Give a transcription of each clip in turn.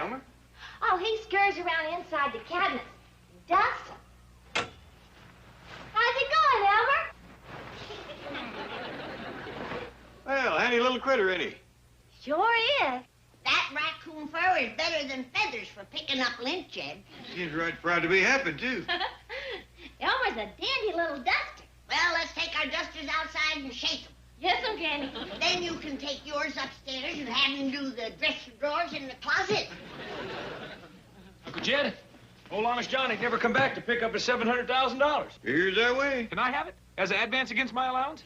Elmer? Oh, he scurries around inside the cabinets. Dust. How's it going, Elmer? Well, handy little critter, ain't he? Sure is. That raccoon fur is better than feathers for picking up lint, Jed. Seems right proud to be happy, too. Elmer's a dandy little duster. Well, let's take our dusters outside and shake them. Yes, sir, Granny. Then you can take yours upstairs and have him do the dresser drawers in the closet. Uncle Jed, old Honest Johnny never come back to pick up his $700,000. Here's our way. Can I have it as an advance against my allowance?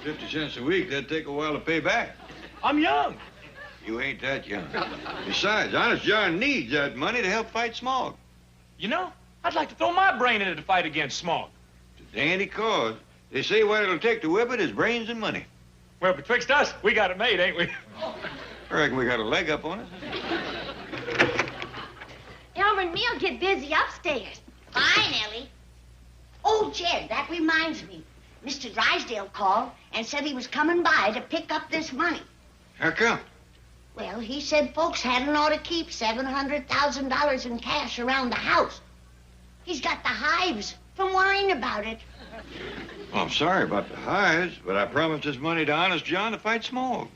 50 cents a week, that'd take a while to pay back. I'm young. You ain't that young. Besides, Honest John needs that money to help fight smog. You know, I'd like to throw my brain into the fight against smog. It's a dandy cause. They say what it'll take to whip it is brains and money. Well, betwixt us, we got it made, ain't we? I reckon we got a leg up on it. Elmer and me'll get busy upstairs. Fine, Ellie. Oh, Jed, that reminds me. Mr. Drysdale called and said he was coming by to pick up this money. How come? Well, he said folks hadn't ought to keep $700,000 in cash around the house. He's got the hives from worrying about it. Well, I'm sorry about the hives, but I promised this money to Honest John to fight smog.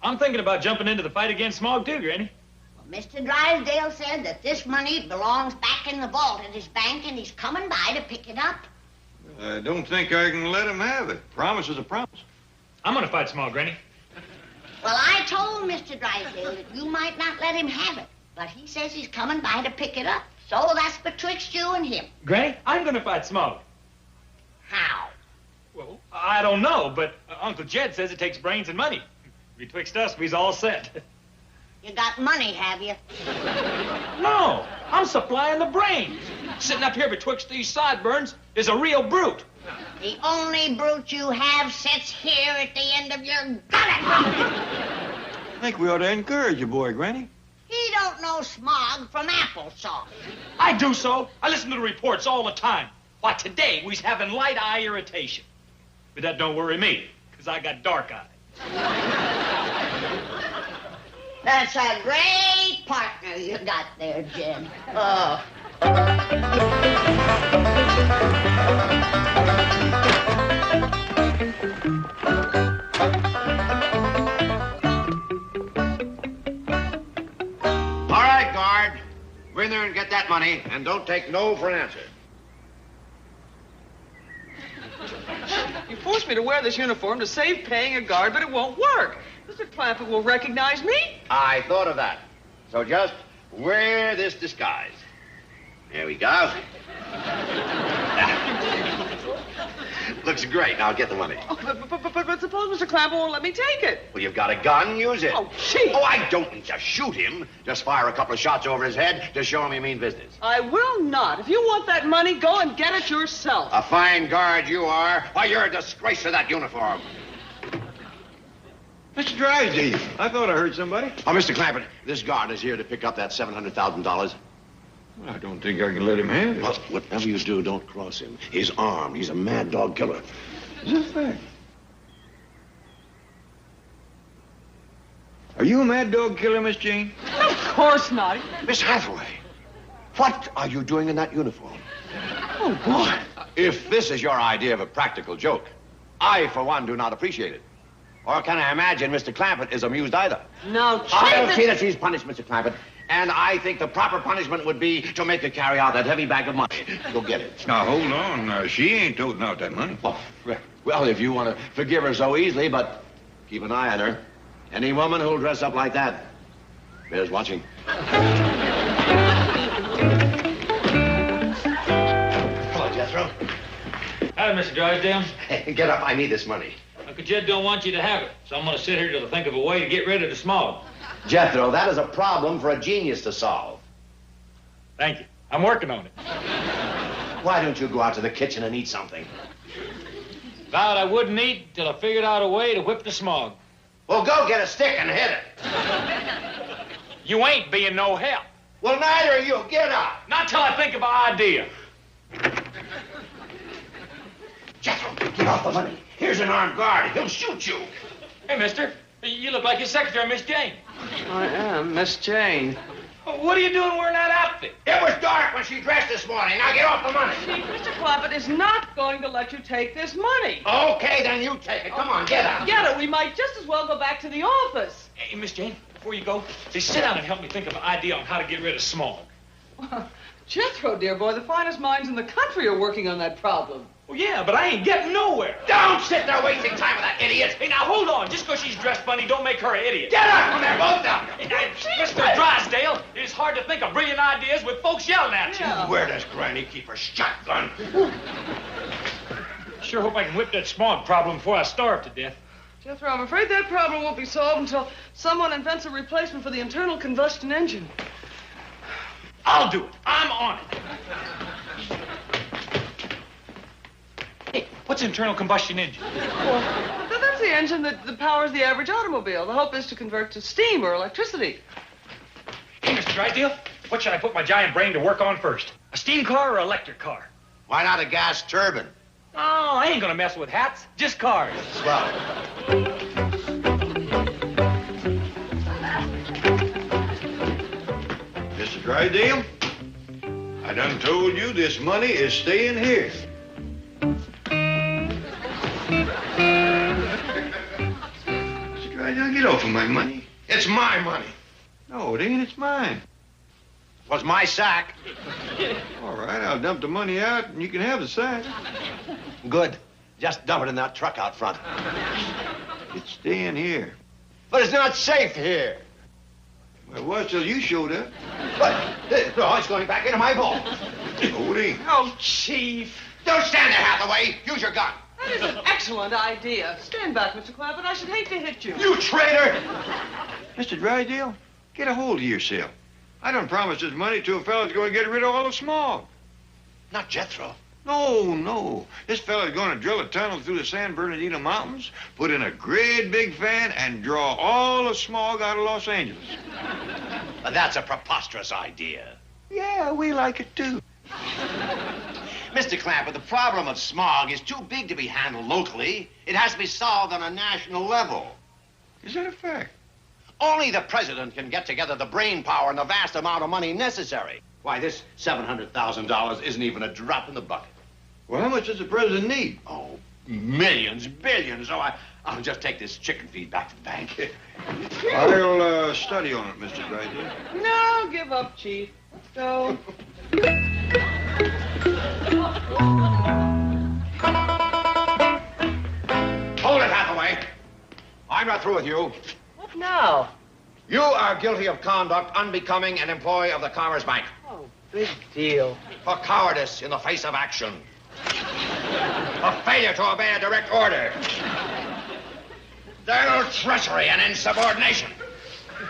I'm thinking about jumping into the fight against smog, too, Granny. Well, Mr. Drysdale said that this money belongs back in the vault at his bank, and he's coming by to pick it up. I don't think I can let him have it. Promise is a promise. I'm gonna fight smog, Granny. Well, I told Mr. Drysdale that you might not let him have it, but he says he's coming by to pick it up. So that's betwixt you and him. Granny, I'm gonna fight smog. How? Well, I don't know, but Uncle Jed says it takes brains and money. Betwixt us, we's all set. You got money, have you? No, I'm supplying the brains. Sitting up here betwixt these sideburns is a real brute. The only brute you have sits here at the end of your gullet. I think we ought to encourage your boy, Granny. He don't know smog from applesauce. I do so. I listen to the reports all the time. Why, today we's having light eye irritation. But that don't worry me, because I got dark eyes. That's a great partner you got there, Jed. Oh. All right, guard. Go in there and get that money, and don't take no for an answer. You forced me to wear this uniform to save paying a guard, but it won't work. Mr. Clampett will recognize me. I thought of that. So just wear this disguise. There we go. Looks great. Now get the money. Oh, but suppose Mr. Clampett won't let me take it. Well, you've got a gun. Use it. Oh, gee. Oh, I don't mean to shoot him. Just fire a couple of shots over his head to show him you mean business. I will not. If you want that money, go and get it yourself. A fine guard you are. Why, you're a disgrace to that uniform. Mr. Drysdale, I thought I heard somebody. Oh, Mr. Clampett, this guard is here to pick up that $700,000. Well, I don't think I can let him have it. Well, whatever you do, don't cross him. He's armed. He's a mad dog killer. Is that fact? Are you a mad dog killer, Miss Jane? Of course not. Miss Hathaway, what are you doing in that uniform? Oh, boy. If this is your idea of a practical joke, I, for one, do not appreciate it. Or can I imagine Mr. Clampett is amused either? Now, I'll see that she's punished, Mr. Clampett. And I think the proper punishment would be to make her carry out that heavy bag of money. Go get it. Now, hold on. She ain't toting out that money. Oh, well, if you want to forgive her so easily, but keep an eye on her. Any woman who'll dress up like that bears watching. Hello, Jethro. Hi, Mr. Drysdale. Get up. I need this money. Uncle Jed don't want you to have it, so I'm going to sit here till I think of a way to get rid of the smog. Jethro, that is a problem for a genius to solve. Thank you. I'm working on it. Why don't you go out to the kitchen and eat something? Vowed I wouldn't eat till I figured out a way to whip the smog. Well, go get a stick and hit it. You ain't being no help. Well, neither are you. Get up. Not till I think of an idea. Jethro, get off the money. Here's an armed guard. He'll shoot you. Hey, mister, you look like your secretary, Miss Jane. I am Miss Jane. What are you doing wearing that outfit? It was dark when she dressed this morning. Now get off the money. Chief, Mr. Clappett is not going to let you take this money. Okay, then you take it. Come on, get out. Get it. We might just as well go back to the office. Hey, Miss Jane, before you go, say, sit down and help me think of an idea on how to get rid of smog. Jethro, dear boy, the finest minds in the country are working on that problem. Well, yeah, but I ain't getting nowhere. Don't sit there wasting time with that idiot. Hey, now, hold on. Just because she's dressed funny don't make her an idiot. Get up from there, both of you. Hey, Mr. Drysdale, it's hard to think of brilliant ideas with folks yelling at you. Yeah. Where does Granny keep her shotgun? Sure hope I can whip that smog problem before I starve to death. Jethro, I'm afraid that problem won't be solved until someone invents a replacement for the internal combustion engine. I'll do it. I'm on it. Hey, what's internal combustion engine? Well, that's the engine that powers the average automobile. The hope is to convert to steam or electricity. Hey, Mr. Drysdale, what should I put my giant brain to work on first? A steam car or electric car? Why not a gas turbine? Oh, I ain't gonna mess with hats, just cars. Swell. Mr. Drysdale, I done told you this money is staying here. Mr. Drysdale, get off of my money. It's my money. No, it ain't. It's mine. It was my sack. All right, I'll dump the money out, and you can have the sack. Good. Just dump it in that truck out front. It's staying here. But it's not safe here. Well, it was till you showed up. But no, it's going back into my vault. No, it ain't. Oh, Chief. Don't stand there, Hathaway. Use your gun. That is an excellent idea. Stand back, Mr. Clappett. I should hate to hit you. You traitor! Mr. Drysdale, get a hold of yourself. I done promised this money to a fella's going to get rid of all the smog. Not Jethro. No. This fella's going to drill a tunnel through the San Bernardino Mountains, put in a great big fan, and draw all the smog out of Los Angeles. But that's a preposterous idea. Yeah, we like it too. Mr. Clampett, the problem of smog is too big to be handled locally. It has to be solved on a national level. Is that a fact? Only the president can get together the brain power and the vast amount of money necessary. Why, this $700,000 isn't even a drop in the bucket. Well, how much does the president need? Oh, millions, billions. So I'll just take this chicken feed back to the bank. I'll study on it, Mr. Drysdale. No, give up, Chief. Let's go. Hold it, Hathaway. I'm not through with you. What now? You are guilty of conduct unbecoming an employee of the Commerce Bank. Oh, big deal. For cowardice in the face of action. For failure to obey a direct order. Thorough treachery and insubordination.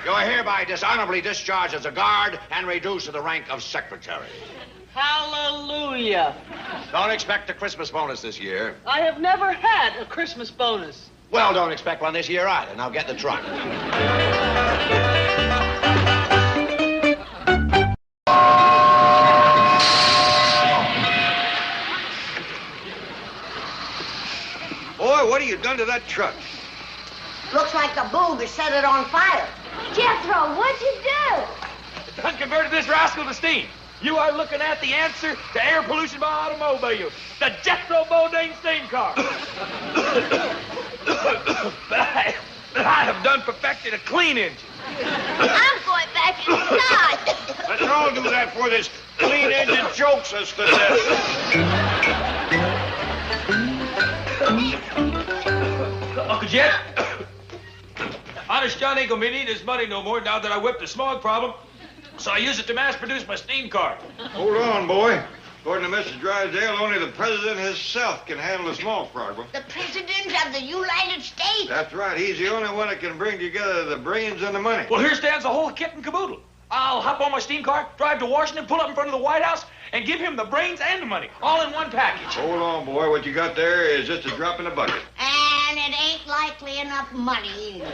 You are hereby dishonorably discharged as a guard and reduced to the rank of secretary. Hallelujah. Don't expect a Christmas bonus this year. I have never had a Christmas bonus. Well, don't expect one this year either. Now get the truck. Boy, what have you done to that truck? Looks like a boob has set it on fire. Jethro, what'd you do? Done converted this rascal to steam. You are looking at the answer to air pollution by automobiles. The Jethro Bodine steam car. But I have done perfected a clean engine. I'm going back inside. Let's all do that for this clean engine jokes us to death. Uncle Jet, Honest John ain't gonna need his money no more now that I whipped the smog problem. So I use it to mass produce my steam car. Hold on, boy. According to Mr. Drysdale, only the president himself can handle a small problem. The President of the United States. That's right. He's the only one that can bring together the brains and the money. Well, here stands the whole kit and caboodle. I'll hop on my steam car, drive to Washington, pull up in front of the White House, and give him the brains and the money, all in one package. Hold on, boy. What you got there is just a drop in the bucket. And it ain't likely enough money either.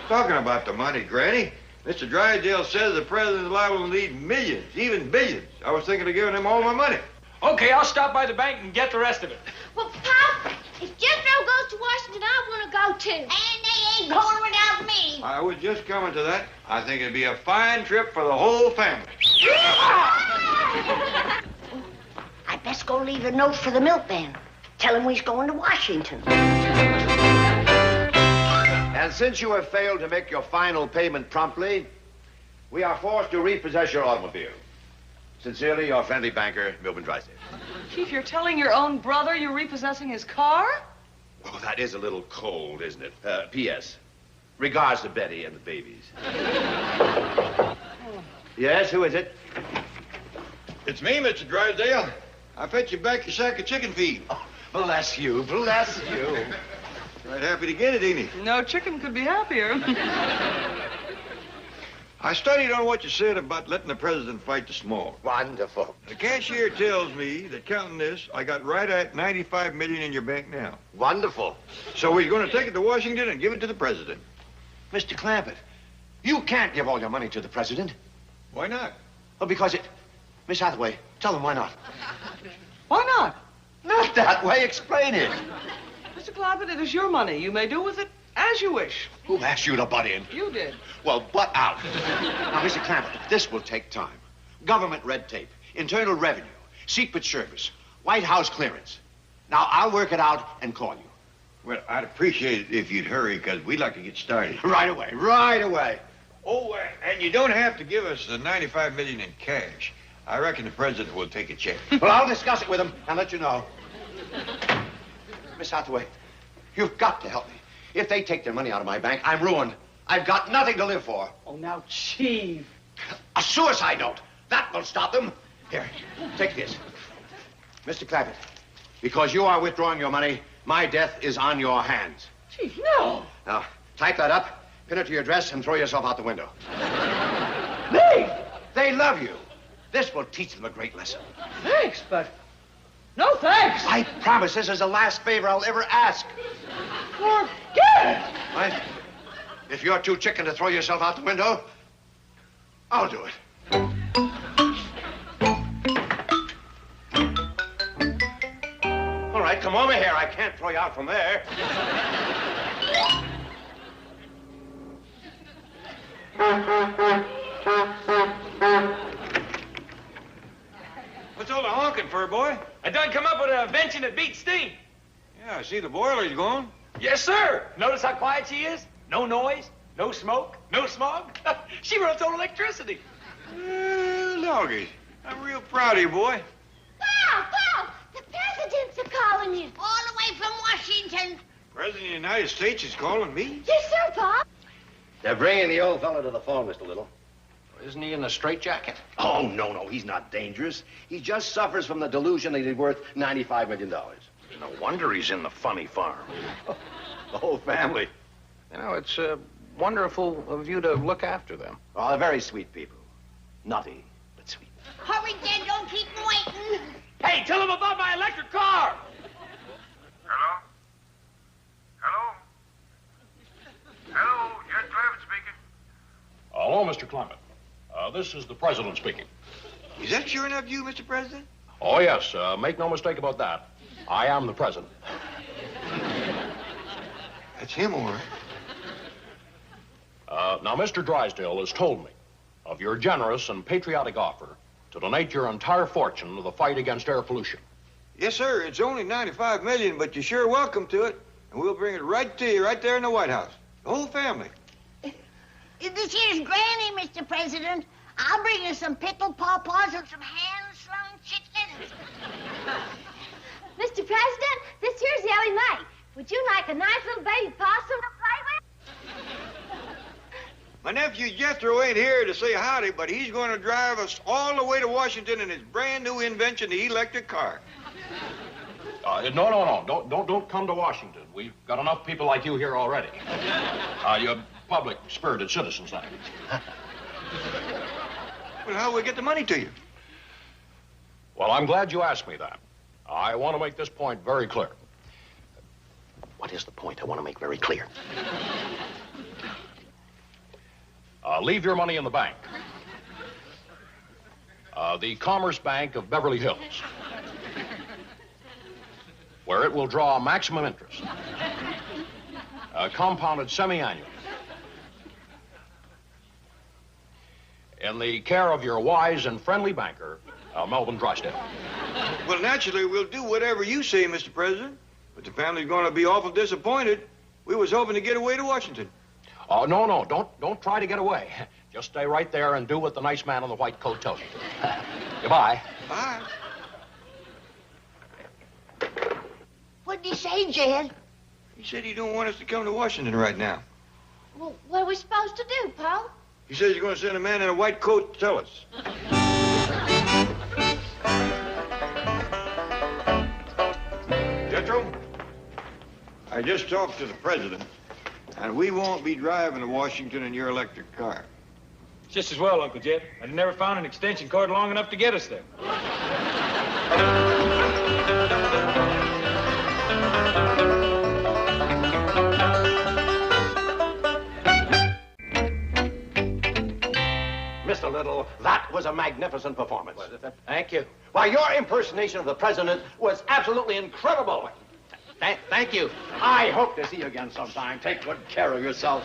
Talking about the money, Granny. Mr. Drysdale says the president's liable to need millions, even billions. I was thinking of giving him all my money. Okay, I'll stop by the bank and get the rest of it. Well, Pop, if Jethro goes to Washington, I want to go too. And they ain't going without me. I was just coming to that. I think it'd be a fine trip for the whole family. I best go leave a note for the milkman. Tell him we's going to Washington. And since you have failed to make your final payment promptly, we are forced to repossess your automobile. Sincerely, your friendly banker, Milburn Drysdale. Chief, you're telling your own brother you're repossessing his car? Oh, that is a little cold, isn't it? P.S. Regards to Betty and the babies. Yes, who is it? It's me, Mr. Drysdale. I fetched you back your sack of chicken feed. Oh, bless you, bless you. Right happy to get it, ain't he? No chicken could be happier. I studied on what you said about letting the president fight the small. Wonderful. The cashier tells me that counting this, I got right at $95 million in your bank now. Wonderful. So we're going to take it to Washington and give it to the president. Mr. Clampett, you can't give all your money to the president. Why not? Well, because it... Miss Hathaway, tell them why not. Why not? Not that way. Explain it. Mr. Clampett, it is your money. You may do with it as you wish. Who asked you to butt in? You did. Well, butt out. Now, Mr. Clampett, this will take time. Government red tape, internal revenue, Secret Service, White House clearance. Now, I'll work it out and call you. Well, I'd appreciate it if you'd hurry, because we'd like to get started. Right away, right away. Oh, and you don't have to give us the $95 million in cash. I reckon the president will take a check. Well, I'll discuss it with him and let you know. Miss Hathaway, you've got to help me. If they take their money out of my bank, I'm ruined. I've got nothing to live for. Oh, now, Chief. A suicide note. That will stop them. Here, take this. Mr. Clampett, because you are withdrawing your money, my death is on your hands. Chief, no. Now, type that up, pin it to your dress, and throw yourself out the window. They love you. This will teach them a great lesson. Thanks, but... No thanks. I promise this is the last favor I'll ever ask. Forget it. Right? If you're too chicken to throw yourself out the window, I'll do it. All right, come over here. I can't throw you out from there. What's all the honking for, boy? I done come up with an invention that beats steam. Yeah, I see the boiler's going. Yes, sir. Notice how quiet she is? No noise, no smoke, no smog. She runs on electricity. Well, doggies, I'm real proud of you, boy. Wow, wow, the presidents are calling you. All the way from Washington. President of the United States is calling me. Yes, sir, Pop. They're bringing the old fellow to the phone, Mr. Little. Isn't he in a straitjacket? Oh, no, he's not dangerous. He just suffers from the delusion that he's worth $95 million. No wonder he's in the funny farm. The whole family. You know, it's wonderful of you to look after them. Oh, they're very sweet people. Nutty, but sweet. Hurry, Dad, don't keep them waiting. Hey, tell them about my electric car. Hello? Hello? Hello, Jed Clampett speaking. Hello, Mr. Clement. This is the president speaking. Is that sure enough you, Mr. President? Oh, yes. Make no mistake about that. I am the president. That's him, all right. Now, Mr. Drysdale has told me of your generous and patriotic offer to donate your entire fortune to the fight against air pollution. Yes, sir. It's only $95 million, but you're sure welcome to it. And we'll bring it right to you, right there in the White House. The whole family. This here's Granny, Mr. President. I'll bring you some pickled pawpaws and some hand-slung chickens. Mr. President, this here's Ellie Mae. Would you like a nice little baby possum to play with? My nephew Jethro ain't here to say howdy, but he's going to drive us all the way to Washington in his brand new invention, the electric car. No. Don't come to Washington. We've got enough people like you here already. You're public-spirited citizens now. Well, how will we get the money to you? Well, I'm glad you asked me that. I want to make this point very clear. What is the point I want to make very clear? Leave your money in the bank. The Commerce Bank of Beverly Hills. where it will draw maximum interest. Compounded semi-annually. In the care of your wise and friendly banker, Melvin Drysdale. Well, naturally, we'll do whatever you say, Mr. President. But the family's going to be awful disappointed. We was hoping to get away to Washington. Oh, no. Don't try to get away. Just stay right there and do what the nice man in the white coat tells you. Goodbye. Bye. What did he say, Jed? He said he don't want us to come to Washington right now. Well, what are we supposed to do, Pa? He says he's going to send a man in a white coat to tell us. Jethro, I just talked to the president, and we won't be driving to Washington in your electric car. Just as well, Uncle Jed. I'd never found an extension cord long enough to get us there. Mr. Little, that was a magnificent performance. Thank you. Why, your impersonation of the president was absolutely incredible. Thank you. I hope to see you again sometime. Take good care of yourself.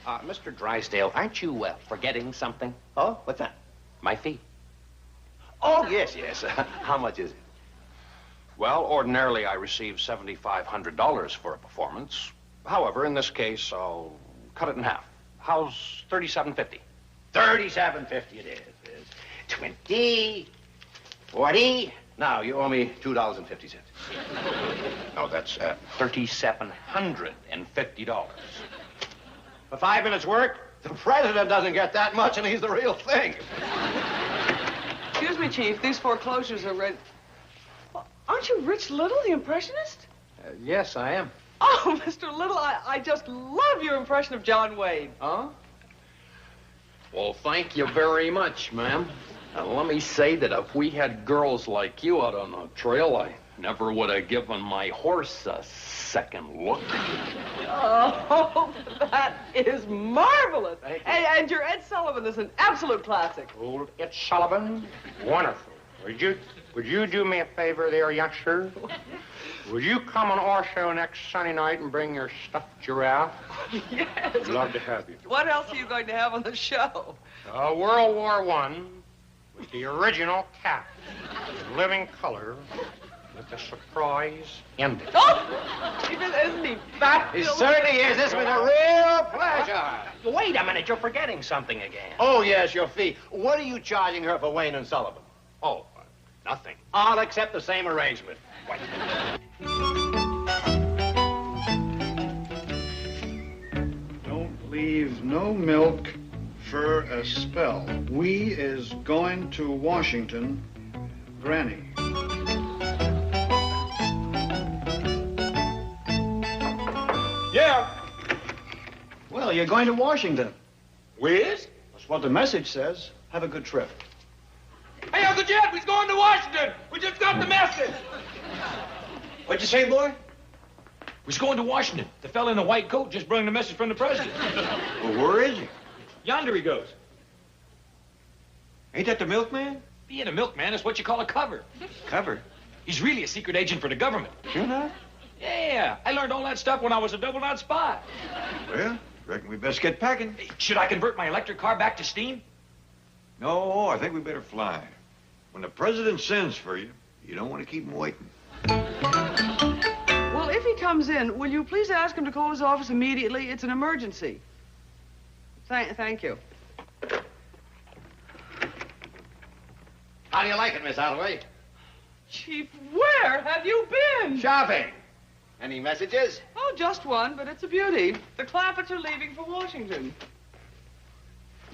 Mr. Drysdale, aren't you forgetting something? Oh, what's that? My fee. Oh, yes. How much is it? Well, ordinarily I receive $7,500 for a performance. However, in this case, I'll cut it in half. How's $3,750? $37.50 it is. 20, 40. Now, you owe me $2.50. No, that's $3,750. For 5 minutes' work, the president doesn't get that much, and he's the real thing. Excuse me, Chief. These foreclosures are ready. Well, aren't you Rich Little, the impressionist? Yes, I am. Oh, Mr. Little, I just love your impression of John Wayne. Huh? Well, thank you very much, ma'am. And let me say that if we had girls like you out on the trail, I never would have given my horse a second look. Oh, that is marvelous. Thank you. And your Ed Sullivan is an absolute classic. Old Ed Sullivan? Wonderful. Would you do me a favor there, youngster? Would you come on our show next Sunday night and bring your stuffed giraffe? Yes. I'd love to have you. What else are you going to have on the show? World War I with the original cat in living color with the surprise ending. Oh, isn't he fabulous? It certainly is. This was a real pleasure. Wait a minute, you're forgetting something again. Oh, yes, your fee. What are you charging her for Wayne and Sullivan? Oh, nothing. I'll accept the same arrangement. Wait. Don't leave no milk for a spell. We is going to Washington, Granny. Yeah. Well, you're going to Washington. Whiz? That's what the message says. Have a good trip. Hey, Uncle Jed, we's going to Washington. We just got the message. What'd you say, boy? We's going to Washington. The fella in the white coat just brought the message from the president. Well, where is he? Yonder he goes. Ain't that the milkman? Being a milkman is what you call a cover. Cover. He's really a secret agent for the government. Sure not? Yeah, I learned all that stuff when I was a double-knot spy. Well, reckon we best get packing. Hey, should I convert my electric car back to steam? No, I think we better fly. When the president sends for you, you don't want to keep him waiting. Well, if he comes in, will you please ask him to call his office immediately? It's an emergency. Thank you. How do you like it, Miss Holloway? Chief, where have you been? Shopping. Any messages? Oh, just one, but it's a beauty. The Clampetts are leaving for Washington.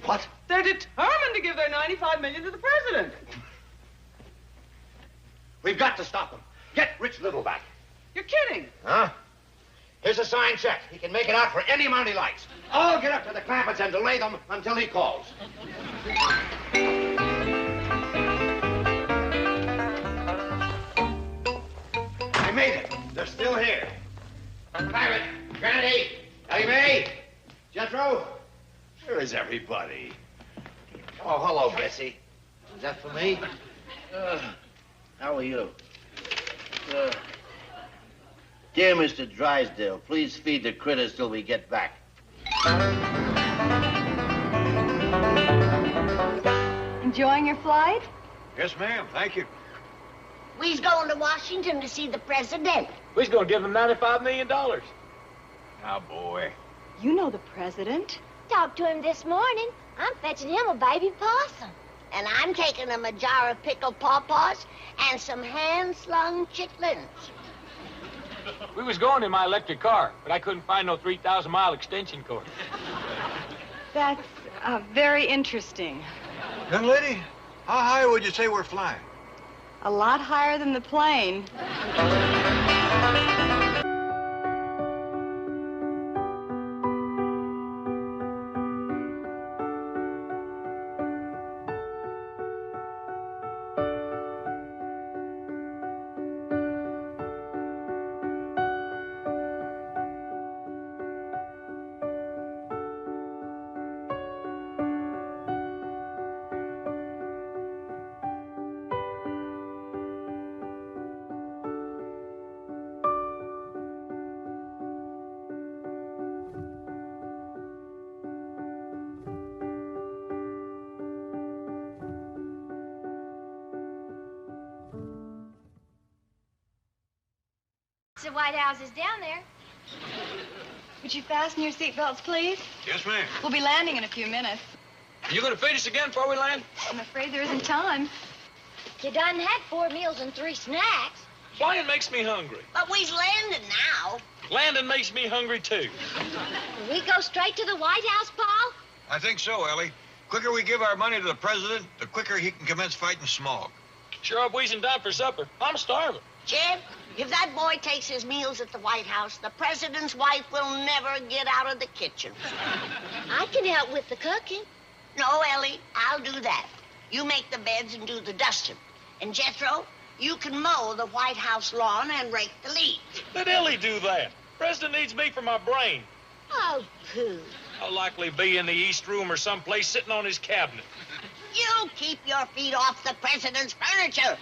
What? They're determined to give their $95 million to the president. We've got to stop them. Get Rich Little back. You're kidding. Huh? Here's a signed check. He can make it out for any amount he likes. I'll get up to the Clampetts and delay them until he calls. I made it. They're still here. Clampett, Granny, Ellie Mae, Jethro. Where is everybody? Oh, hello, Bessie. Is that for me? How are you? Dear Mr. Drysdale, please feed the critters till we get back. Enjoying your flight? Yes, ma'am. Thank you. We's going to Washington to see the president. We're going to give him $95 million. Oh, boy. You know the president. Talked to him this morning. I'm fetching him a baby possum. And I'm taking him a jar of pickled pawpaws and some hand-slung chitlins. We was going in my electric car, but I couldn't find no 3,000-mile extension cord. That's very interesting. Young lady, how high would you say we're flying? A lot higher than the plane. The White House is down there. Would you fasten your seatbelts, please? Yes, ma'am. We'll be landing in a few minutes. You going to feed us again before we land? I'm afraid there isn't time. You done had 4 meals and 3 snacks. Flying makes me hungry. But we's landing now. Landing makes me hungry, too. Will we go straight to the White House, Paul? I think so, Ellie. Quicker we give our money to the president, the quicker he can commence fighting smog. Sure hope we can dine for supper. I'm starving. Jim, if that boy takes his meals at the White House, the president's wife will never get out of the kitchen. I can help with the cooking. No, Ellie, I'll do that. You make the beds and do the dusting. And Jethro, you can mow the White House lawn and rake the leaves. Let Ellie do that. President needs me for my brain. Oh, pooh. I'll likely be in the East Room or someplace sitting on his cabinet. You keep your feet off the president's furniture.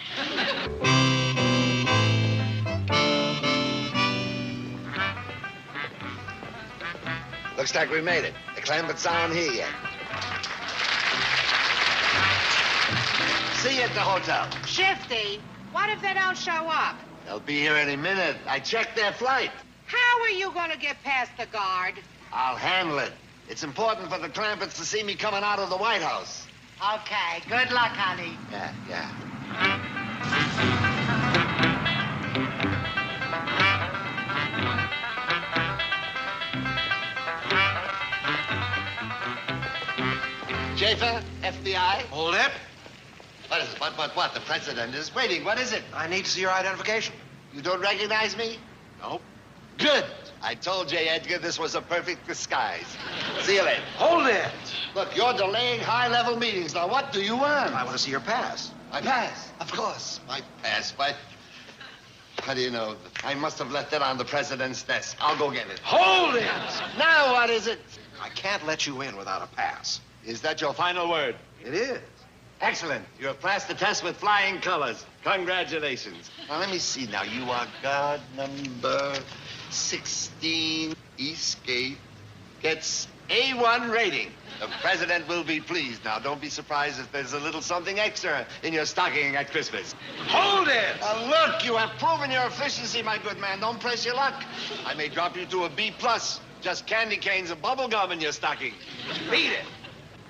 Looks like we made it. The Clampetts aren't here yet. See you at the hotel. Shifty, what if they don't show up? They'll be here any minute. I checked their flight. How are you going to get past the guard? I'll handle it. It's important for the Clampetts to see me coming out of the White House. Okay, good luck, honey. Yeah. Schaefer, FBI? Hold it. What is it? What? The president is waiting. What is it? I need to see your identification. You don't recognize me? Nope. Good. I told J. Edgar this was a perfect disguise. See you later. Hold it. Look, you're delaying high-level meetings. Now, what do you want? I want to see your pass. My pass? Of course, my pass. But how do you know? I must have left it on the president's desk. I'll go get it. Hold it. Now, what is it? I can't let you in without a pass. Is that your final word? It is. Excellent. You have passed the test with flying colors. Congratulations. Now, let me see. Now, you are guard number 16, Eastgate. Gets A1 rating. The president will be pleased. Now, don't be surprised if there's a little something extra in your stocking at Christmas. Hold it! Now, look, you have proven your efficiency, my good man. Don't press your luck. I may drop you to a B+. Just candy canes and bubble gum in your stocking. Beat it.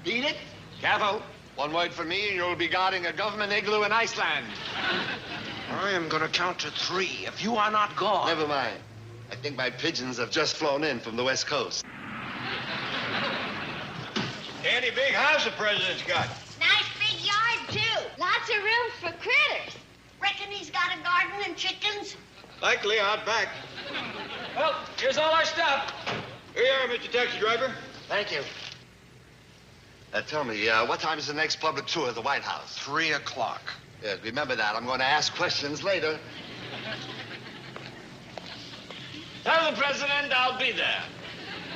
Beat it? Careful. One word from me, and you'll be guarding a government igloo in Iceland. I am going to count to 3 if you are not gone. Never mind. I think my pigeons have just flown in from the West Coast. Dandy big house the president's got. Nice big yard, too. Lots of room for critters. Reckon he's got a garden and chickens? Likely out back. Well, here's all our stuff. Here you are, Mr. Taxi Driver. Thank you. Tell me, what time is the next public tour of the White House? 3 o'clock. Yes, remember that. I'm going to ask questions later. Tell the president I'll be there.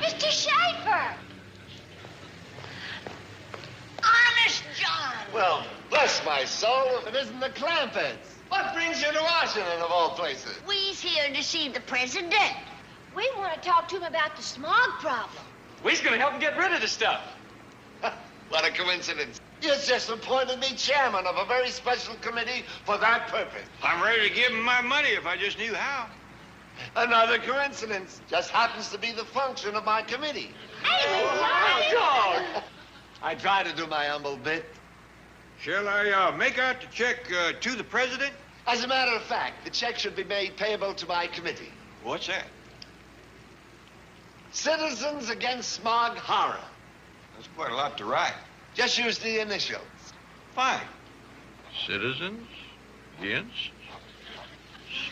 Mr. Schaefer! Honest John! Well, bless my soul if it isn't the Clampetts. What brings you to Washington, of all places? We's here to see the president. We want to talk to him about the smog problem. We's gonna help him get rid of the stuff. What a coincidence. You just appointed me chairman of a very special committee for that purpose. I'm ready to give him my money if I just knew how. Another coincidence. Just happens to be the function of my committee. Hey, Dog! I try to do my humble bit. Shall I make out the check to the president? As a matter of fact, the check should be made payable to my committee. What's that? Citizens Against Smog Horror. That's quite a lot to write. Just use the initials. Fine. Citizens Against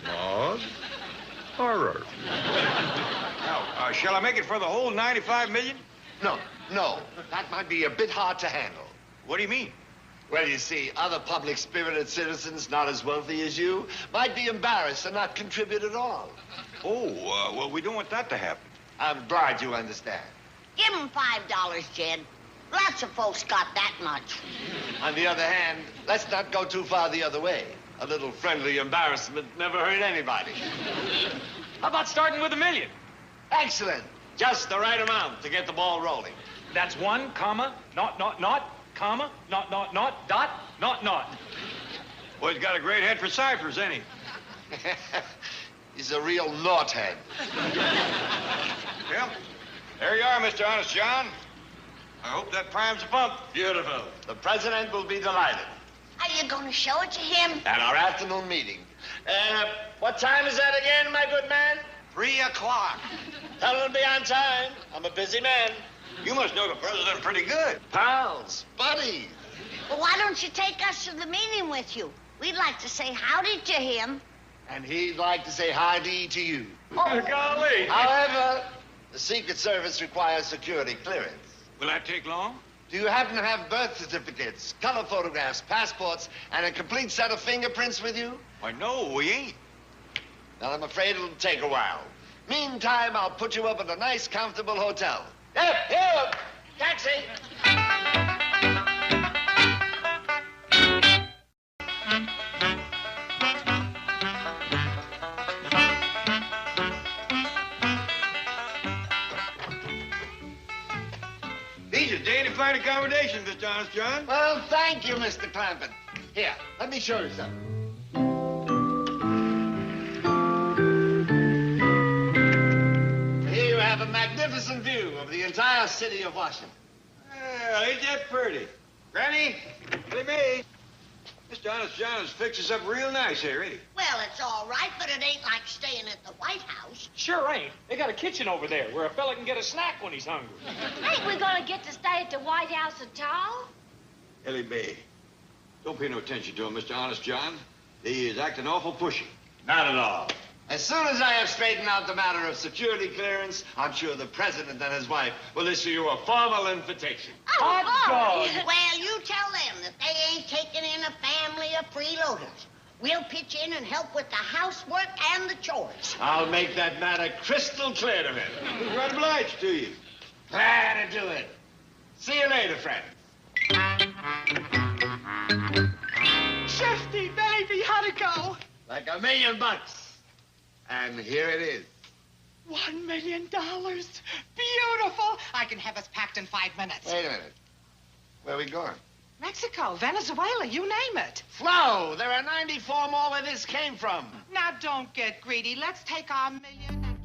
Smog Horror. Now, shall I make it for the whole 95 million? No. That might be a bit hard to handle. What do you mean? Well, you see, other public-spirited citizens not as wealthy as you might be embarrassed and not contribute at all. Oh, well, we don't want that to happen. I'm glad you understand. Give him $5, Jed. Lots of folks got that much. On the other hand, let's not go too far the other way. A little friendly embarrassment never hurt anybody. How about starting with $1 million? Excellent. Just the right amount to get the ball rolling. That's 1, comma, not, comma, not, dot. Well, he's got a great head for ciphers, ain't he? He's a real knothead. Well, there you are, Mr. Honest John. I hope that primes the pump. Beautiful. The president will be delighted. Are you going to show it to him? At our afternoon meeting. What time is that again, my good man? 3 o'clock. Tell him to be on time. I'm a busy man. You must know the president pretty good. Pals, buddies. Well, why don't you take us to the meeting with you? We'd like to say howdy to him. And he'd like to say howdy to you. Oh, golly. However, the Secret Service requires security clearance. Will that take long? Do you happen to have birth certificates, color photographs, passports, and a complete set of fingerprints with you? Why, no, we ain't. Well, I'm afraid it'll take a while. Meantime, I'll put you up at a nice, comfortable hotel. Here! Taxi! These are daily flight accommodations, Mr. Honest John. Well, thank you, Mr. Clampett. Here, let me show you something. Here you have a magnificent view of the entire city of Washington. Well, ain't that pretty? Granny, Billy Mae. Mr. Honest John has fixed us up real nice here, ain't he? Well, it's all right, but it ain't like staying at the White House. Sure ain't. They got a kitchen over there where a fella can get a snack when he's hungry. Ain't we going to get to stay at the White House at all? Billy Mae, don't pay no attention to him, Mr. Honest John. He is acting awful pushy. Not at all. As soon as I have straightened out the matter of security clearance, I'm sure the president and his wife will issue you a formal invitation. Oh, Hot boy. Well, you tell them that they ain't taking in a family of freeloaders. We'll pitch in and help with the housework and the chores. I'll make that matter crystal clear to him. We're right obliged to you. Glad to do it. See you later, friend. Shifty, baby, how'd it go? Like $1 million. And here it is. $1 million. Beautiful. I can have us packed in 5 minutes. Wait a minute. Where are we going? Mexico, Venezuela, you name it. Flo, there are 94 more where this came from. Now, don't get greedy. Let's take our $1 million and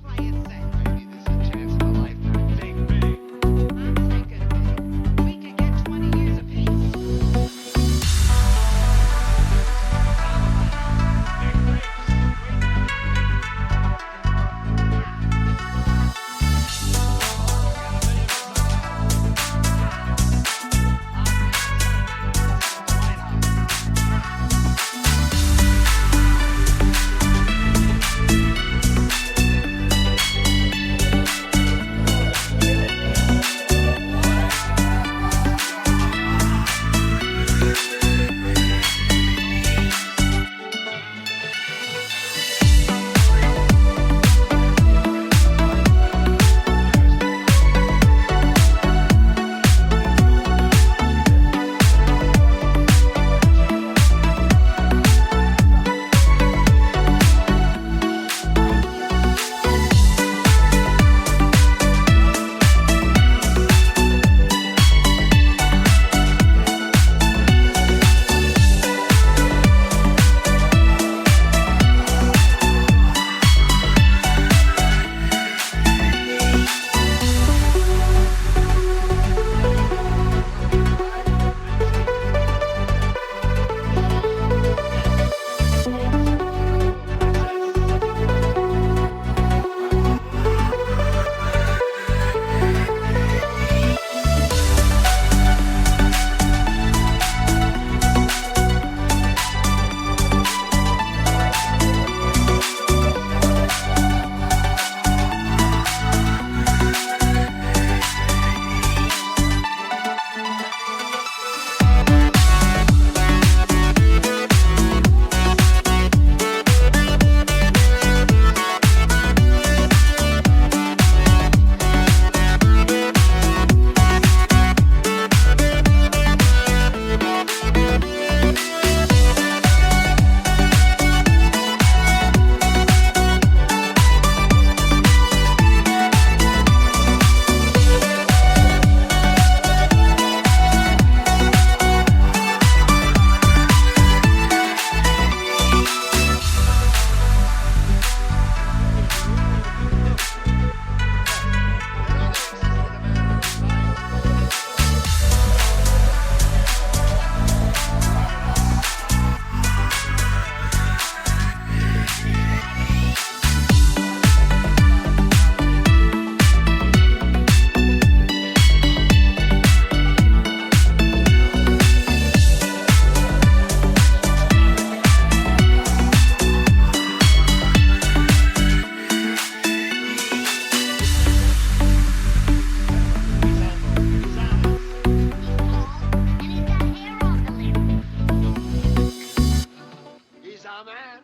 my man.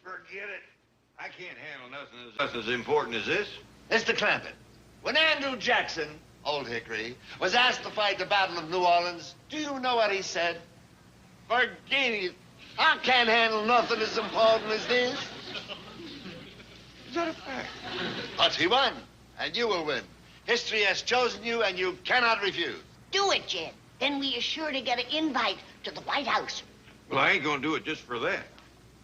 Forget it. I can't handle nothing as important as this. Mr. Clampett, when Andrew Jackson, Old Hickory, was asked to fight the Battle of New Orleans, do you know what he said? Forget it. I can't handle nothing as important as this. Is that a fact? But he won, and you will win. History has chosen you, and you cannot refuse. Do it, Jed. Then we are sure to get an invite to the White House. Well, I ain't gonna do it just for that.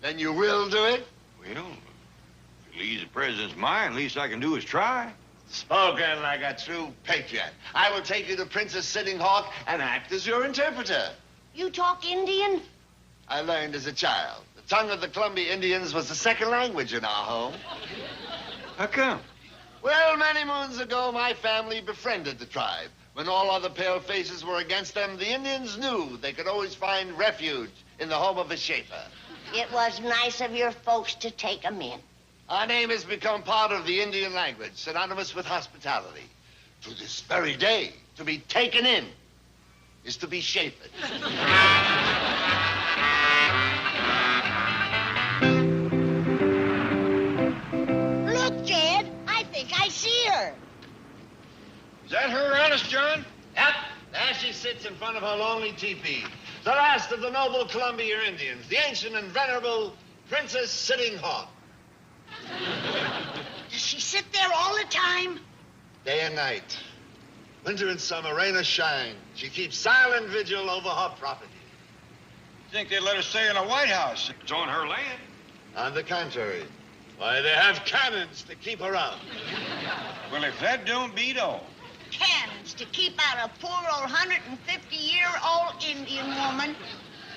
Then you will do it? Well, if it leaves the president's mind, least I can do is try. Spoken like a true patriot. I will take you to Princess Sitting Hawk and act as your interpreter. You talk Indian? I learned as a child. The tongue of the Columbia Indians was the second language in our home. How come? Well, many moons ago, my family befriended the tribe. When all other pale faces were against them, the Indians knew they could always find refuge in the home of a Schaefer. It was nice of your folks to take them in. Our name has become part of the Indian language, synonymous with hospitality. To this very day, to be taken in is to be Schaefered. Look, Jed, I think I see her. Is that her, honest, John? Yep. There she sits in front of her lonely teepee. The last of the noble Columbia Indians, the ancient and venerable Princess Sitting Hawk. Does she sit there all the time? Day and night. Winter and summer, rain or shine. She keeps silent vigil over her property. Think they'd let her stay in the White House? It's on her land. On the contrary. Why, they have cannons to keep her out. Well, if that don't beat all. Cannons to keep out a poor old 150-year-old Indian woman.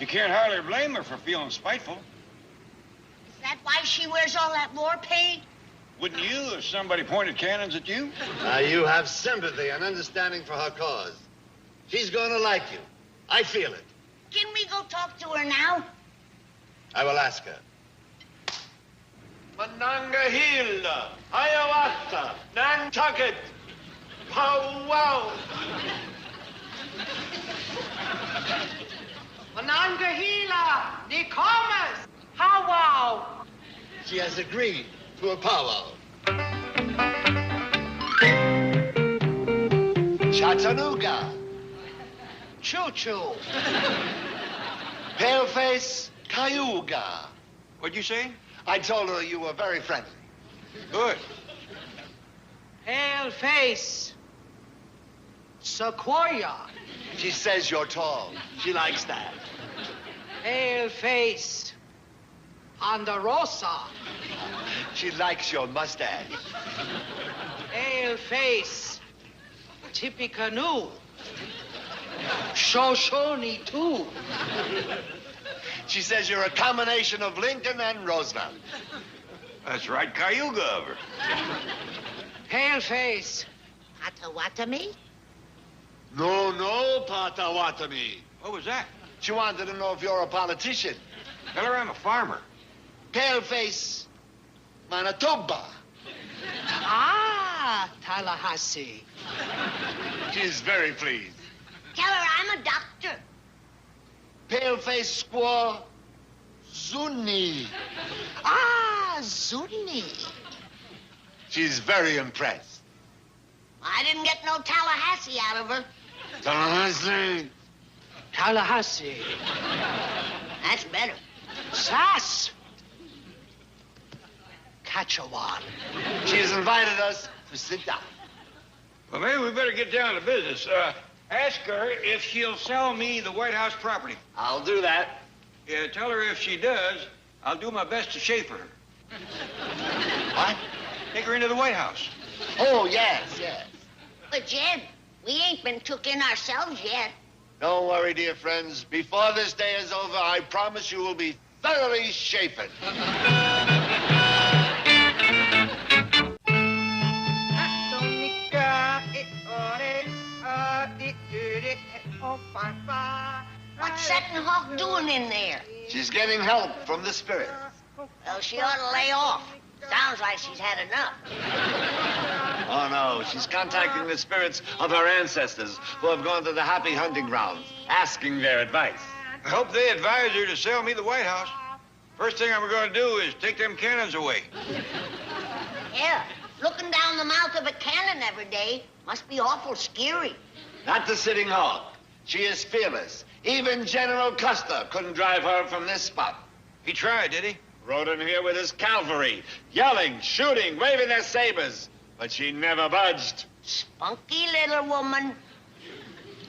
You can't hardly blame her for feeling spiteful. Is that why she wears all that war paint? Wouldn't you if somebody pointed cannons at you? Now, you have sympathy and understanding for her cause. She's going to like you. I feel it. Can we go talk to her now? I will ask her. Monongahela, Hiawatha, Nantucket, Powwow. Monongahela, Nicomas, Powwow. She has agreed to a powwow. Chattanooga. Choo-choo. Paleface, Cayuga. What'd you say? I told her you were very friendly. Good. Pale face. Sequoia. She says you're tall. She likes that. Pale face. Ponderosa. She likes your mustache. Pale face. Tippecanoe. Shoshone, too. She says you're a combination of Lincoln and Roosevelt. That's right, Cayuga of her. Pale face. Potawatomi? No, Potawatomi. What was that? She wanted to know if you're a politician. Tell her I'm a farmer. Paleface, Manitoba. Ah, Tallahassee. She's very pleased. Tell her I'm a doctor. Paleface squaw, Zuni. Ah, Zuni. She's very impressed. I didn't get no Tallahassee out of her. Tallahassee. Tallahassee. That's better. Sass. Catchawan. She's invited us to sit down. Well, maybe we better get down to business. Ask her if she'll sell me the White House property. I'll do that. Yeah, tell her if she does, I'll do my best to chafer her. What? Take her into the White House. Oh, yes. But, Jed, we ain't been took in ourselves yet. Don't worry, dear friends. Before this day is over, I promise you will be thoroughly shapen. What's Setting Hawk doing in there? She's getting help from the spirit. Well, she ought to lay off. Sounds like she's had enough. Oh, no. She's contacting the spirits of her ancestors who have gone to the happy hunting grounds, asking their advice. I hope they advise her to sell me the White House. First thing I'm going to do is take them cannons away. Yeah, looking down the mouth of a cannon every day must be awful scary. Not the Sitting Hawk. She is fearless. Even General Custer couldn't drive her from this spot. He tried, did he? Rode in here with his cavalry, yelling, shooting, waving their sabers. But she never budged. Spunky little woman.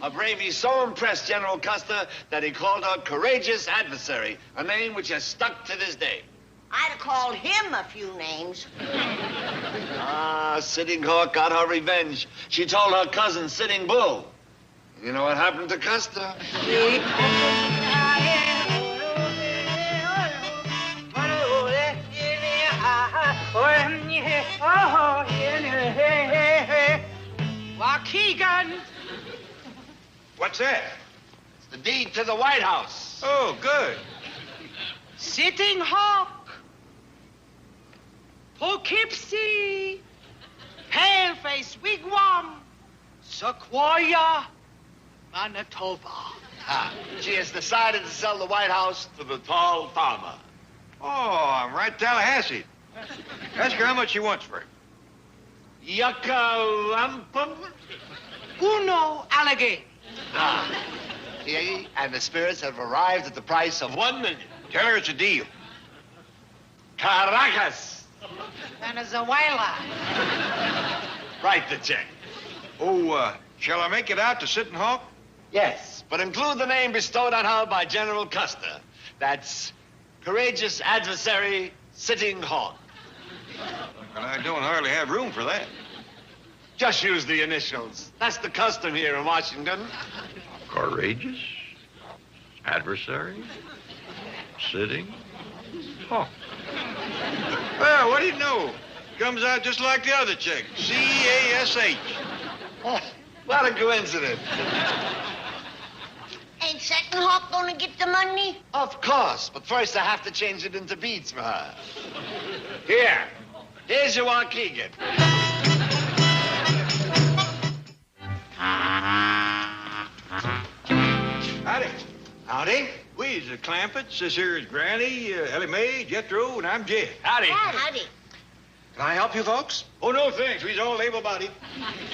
Her bravery so impressed General Custer that he called her Courageous Adversary, a name which has stuck to this day. I'd have called him a few names. Sitting Hawk got her revenge. She told her cousin, Sitting Bull. You know what happened to Custer? Waukegan. What's that? It's the deed to the White House. Oh, good. Sitting Hawk. Poughkeepsie. Paleface Wigwam. Sequoia. Manitoba. She has decided to sell the White House to the tall farmer. Oh, I'm right Tallahassee. Ask her how much she wants for it. Yucca lumpum. Uno alligator. She and the spirits have arrived at the price of $1 million. Tell her it's a deal. Caracas. Venezuela. Write the check. Oh, shall I make it out to Sitting Hawk? Yes, but include the name bestowed on her by General Custer. That's Courageous Adversary Sitting Hawk. Well, I don't hardly have room for that. Just use the initials. That's the custom here in Washington. Courageous Adversary Sitting Hawk. Well, what do you know? Comes out just like the other check. C-A-S-H. Oh, what a coincidence. Ain't Sitting Hawk gonna get the money? Of course, but first I have to change it into beads for her. Here's your Waukegan. Howdy. Howdy. We's the Clampetts. This here is Granny, Ellie Mae, Jethro, and I'm Jed. Howdy. Howdy. Can I help you folks? Oh, no, thanks. We's all able-bodied.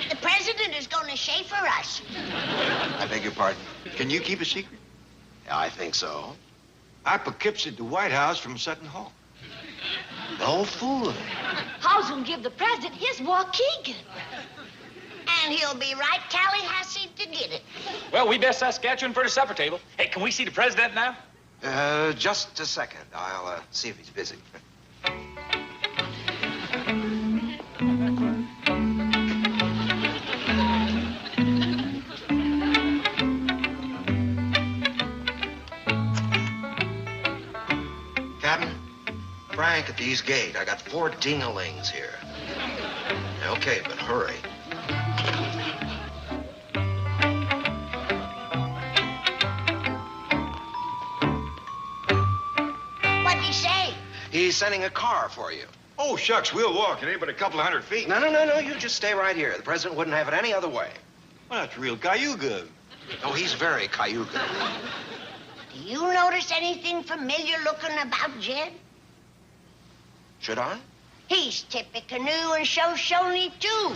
The president is gonna chafer us. I beg your pardon. Can you keep a secret? Yeah, I think so. I poughkeepsied the White House from Sutton Hall. No fooling. How's gonna give the president his Waukegan? And he'll be right Tallahassee to get it. Well, we best Saskatchewan for the supper table. Hey, can we see the president now? Just a second. I'll see if he's busy. Captain, Frank at the East Gate. I got 4 ding-a-lings here. Okay, but hurry. What'd he say? He's sending a car for you. Oh, shucks, we'll walk. It ain't but a couple of 100 feet. No. You just stay right here. The president wouldn't have it any other way. Well, that's real Cayuga. Oh, he's very Cayuga. Do you notice anything familiar looking about Jed? Should I? He's Tippecanoe and Shoshone, too.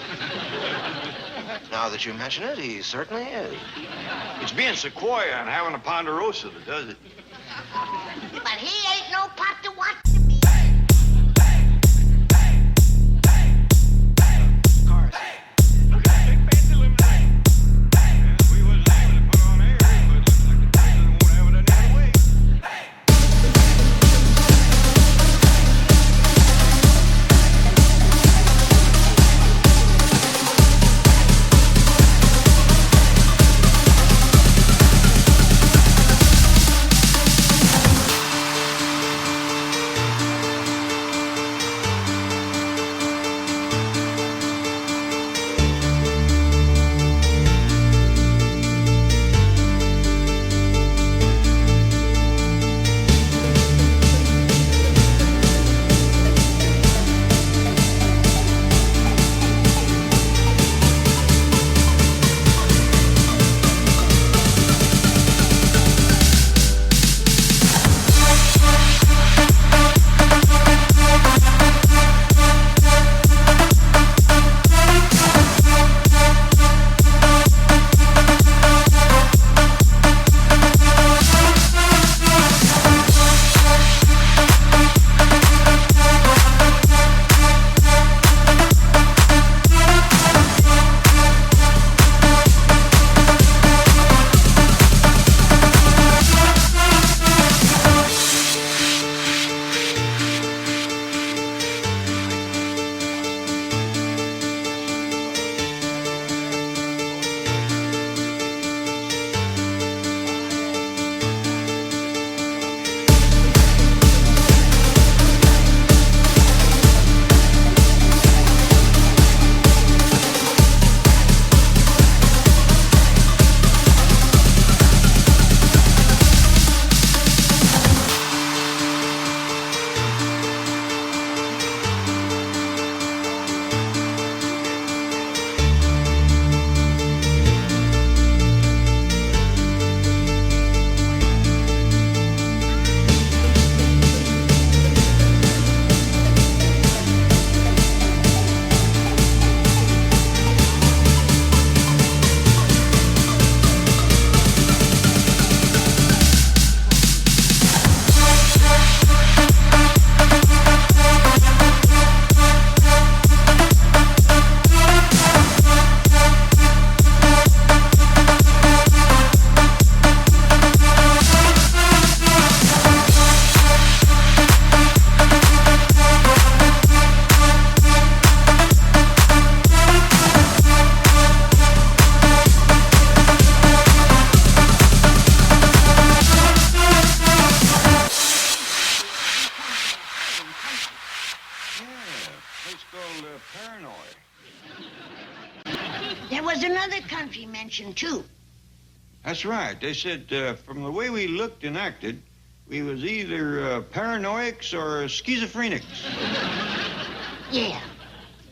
Now that you mention it, he certainly is. It's being Sequoia and having a Ponderosa that does it. But he ain't no pot to watch to me. Cars. We wasn't able to put on air, but it looks like the president won't have it any other way. another country mentioned, too. That's right. They said from the way we looked and acted, we was either paranoics or schizophrenics. Yeah.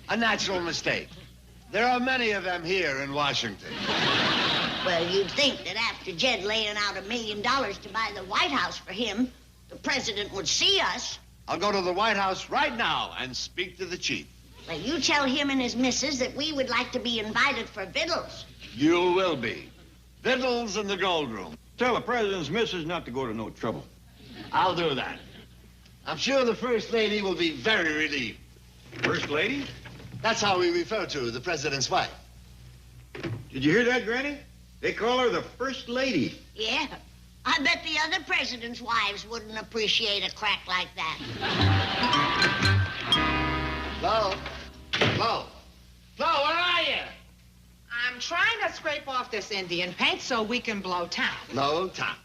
A natural mistake. There are many of them here in Washington. Well, you'd think that after Jed laying out $1 million to buy the White House for him, the president would see us. I'll go to the White House right now and speak to the chief. Well, you tell him and his missus that we would like to be invited for victuals. You will be. Victuals in the gold room. Tell the president's missus not to go to no trouble. I'll do that. I'm sure the First Lady will be very relieved. First Lady? That's how we refer to the president's wife. Did you hear that, Granny? They call her the First Lady. Yeah. I bet the other presidents' wives wouldn't appreciate a crack like that. Flo? Flo? Flo, where are you? I'm trying to scrape off this Indian paint so we can blow town. No, Tom.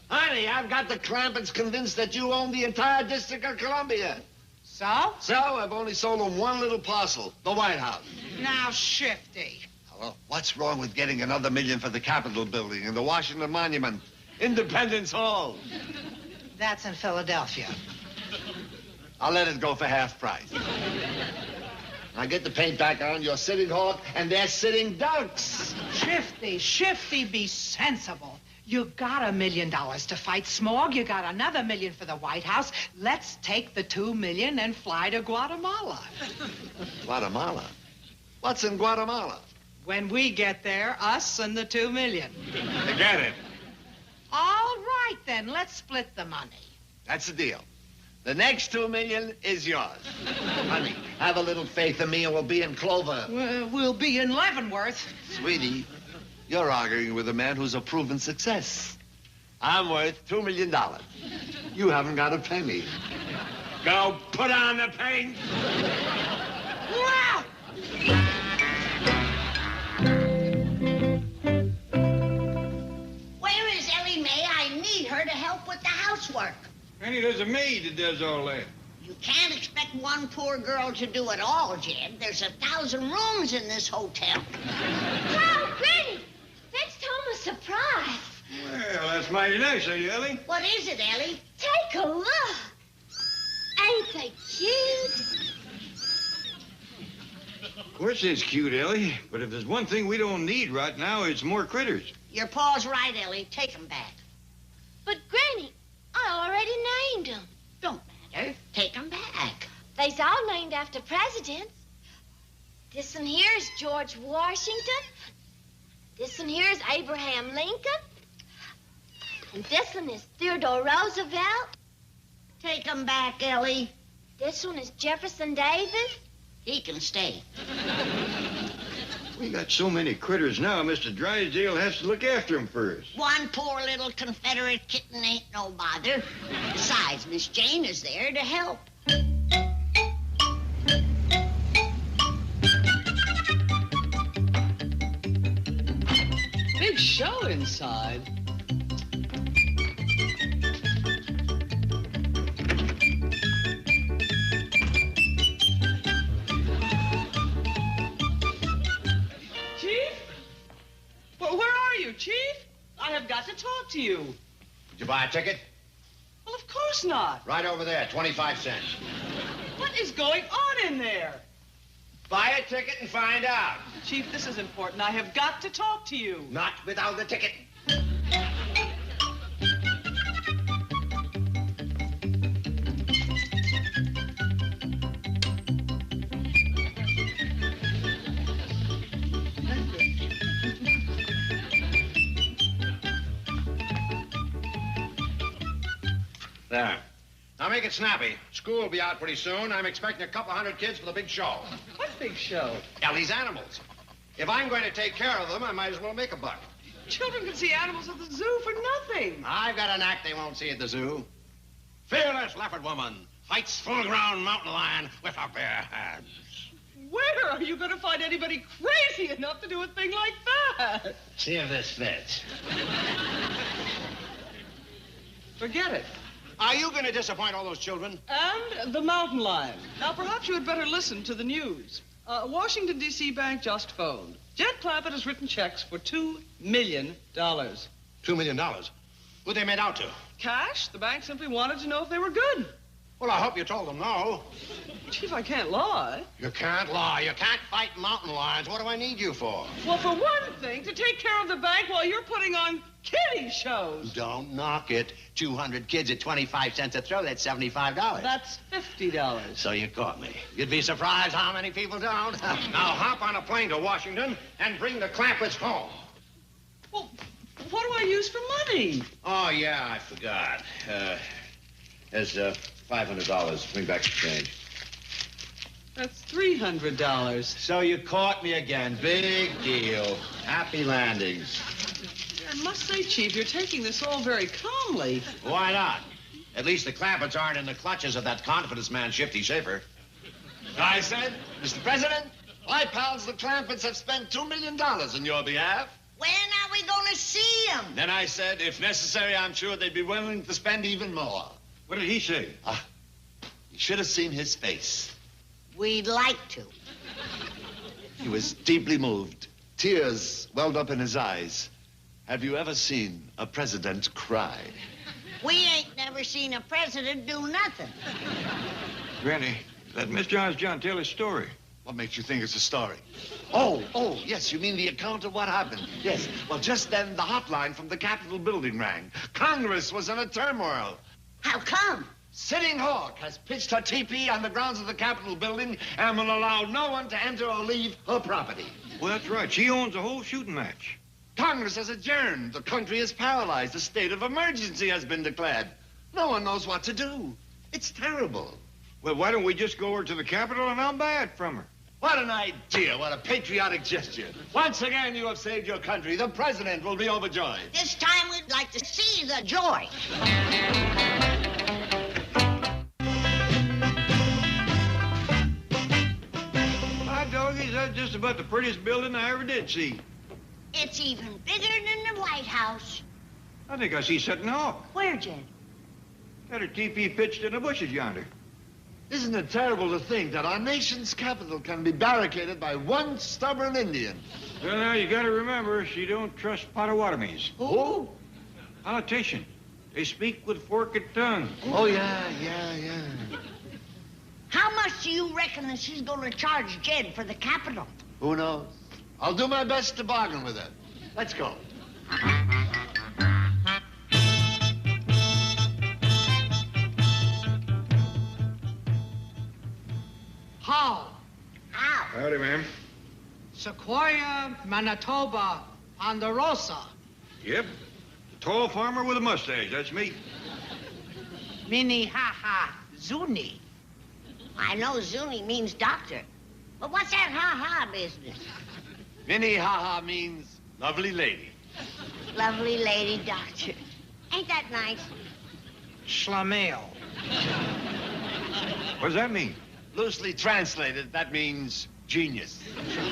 Honey, I've got the Clampets convinced that you own the entire District of Columbia. So? So, I've only sold them one little parcel, the White House. Now, Shifty. Well, what's wrong with getting another $1 million for the Capitol building and the Washington Monument? Independence Hall. That's in Philadelphia. I'll let it go for half price. Now get the paint back on. You're sitting hawk, and they're sitting ducks. Shifty, be sensible. You got $1 million to fight smog. You got another $1 million for the White House. Let's take the $2 million and fly to Guatemala. Guatemala? What's in Guatemala? When we get there, us and the $2 million. Forget it. All right, then. Let's split the money. That's the deal. The next $2 million is yours. Honey, have a little faith in me and we'll be in Clover. We'll be in Leavenworth. Sweetie, you're arguing with a man who's a proven success. I'm worth $2 million. You haven't got a penny. Go put on the paint. Wow! Where is Ellie Mae? I need her to help with the housework. Granny, there's a maid that does all that. You can't expect one poor girl to do it all, Jed. There's 1,000 rooms in this hotel. Oh, Granny! That's Tom a surprise. Well, that's mighty nice of you, Ellie. What is it, Ellie? Take a look. Ain't they cute? Of course it's cute, Ellie. But if there's one thing we don't need right now, it's more critters. Your paw's right, Ellie. Take 'em back. But, Granny, I already named them. Don't matter. Take 'em back. They's all named after presidents. This one here is George Washington. This one here is Abraham Lincoln. And this one is Theodore Roosevelt. Take 'em back, Ellie. This one is Jefferson Davis. He can stay. We got so many critters now, Mr. Drysdale has to look after them first. One poor little Confederate kitten ain't no bother. Besides, Miss Jane is there to help. Big show inside. Chief? I have got to talk to you. Did you buy a ticket? Well, of course not. Right over there, 25 cents. What is going on in there? Buy a ticket and find out. Chief, this is important. I have got to talk to you. Not without the ticket. There. Now make it snappy. School will be out pretty soon. I'm expecting a couple 100 kids for the big show. What big show? Ellie's animals. If I'm going to take care of them, I might as well make a buck. Children can see animals at the zoo for nothing. I've got an act they won't see at the zoo. Fearless leopard woman fights full-grown mountain lion with her bare hands. Where are you going to find anybody crazy enough to do a thing like that? See if this fits. Forget it. Are you going to disappoint all those children? And the mountain lion. Now, perhaps you had better listen to the news. Washington, D.C. bank just phoned. Jed Clampett has written checks for $2 million. $2 million? Who'd they made out to? Cash? The bank simply wanted to know if they were good. Well, I hope you told them no. Chief, I can't lie. You can't lie. You can't fight mountain lions. What do I need you for? Well, for one thing, to take care of the bank while you're putting on kiddie shows. Don't knock it. 200 kids at 25 cents a throw, that's $75. That's $50. So you caught me. You'd be surprised how many people don't. Now hop on a plane to Washington and bring the Clampetts home. Well, what do I use for money? Oh, yeah, I forgot. There's $500. Bring back the change. That's $300. So you caught me again. Big deal. Happy landings. I must say, Chief, you're taking this all very calmly. Why not? At least the Clampetts aren't in the clutches of that confidence man, Shifty Schaefer. I said, Mr. President, my pals, the Clampetts, have spent $2 million on your behalf. When are we going to see him? Then I said, if necessary, I'm sure they'd be willing to spend even more. What did he say? You should have seen his face. We'd like to. He was deeply moved. Tears welled up in his eyes. Have you ever seen a president cry? We ain't never seen a president do nothing. Granny, let Miss John tell his story. What makes you think it's a story? Oh, yes, you mean the account of what happened. Yes. Well, just then, the hotline from the Capitol building rang. Congress was in a turmoil. How come? Sitting Hawk has pitched her teepee on the grounds of the Capitol building and will allow no one to enter or leave her property. Well, that's right. She owns the whole shooting match. Congress has adjourned. The country is paralyzed. A state of emergency has been declared. No one knows what to do. It's terrible. Well, why don't we just go over to the Capitol and I'll buy it from her? What an idea. What a patriotic gesture. Once again, you have saved your country. The president will be overjoyed. This time we'd like to see the joy. My doggies, that's just about the prettiest building I ever did see. It's even bigger than the White House. I think I see Sitting Hawk. Where, Jed? Got her teepee pitched in the bushes yonder. Isn't it terrible to think that our nation's capital can be barricaded by one stubborn Indian? Well, now, you gotta remember, she don't trust Potawatomis. Who? Politician. They speak with forked tongue. Oh, yeah. How much do you reckon that she's going to charge Jed for the Capitol? Who knows? I'll do my best to bargain with her. Let's go. How? Howdy, ma'am. Sequoia, Manitoba, Ponderosa. Yep. The tall farmer with a mustache. That's me. Minnehaha, Zuni. I know Zuni means doctor. But what's that ha-ha business? Minnehaha means lovely lady. Lovely lady doctor. Ain't that nice? Schlemiel. What does that mean? Loosely translated, that means genius.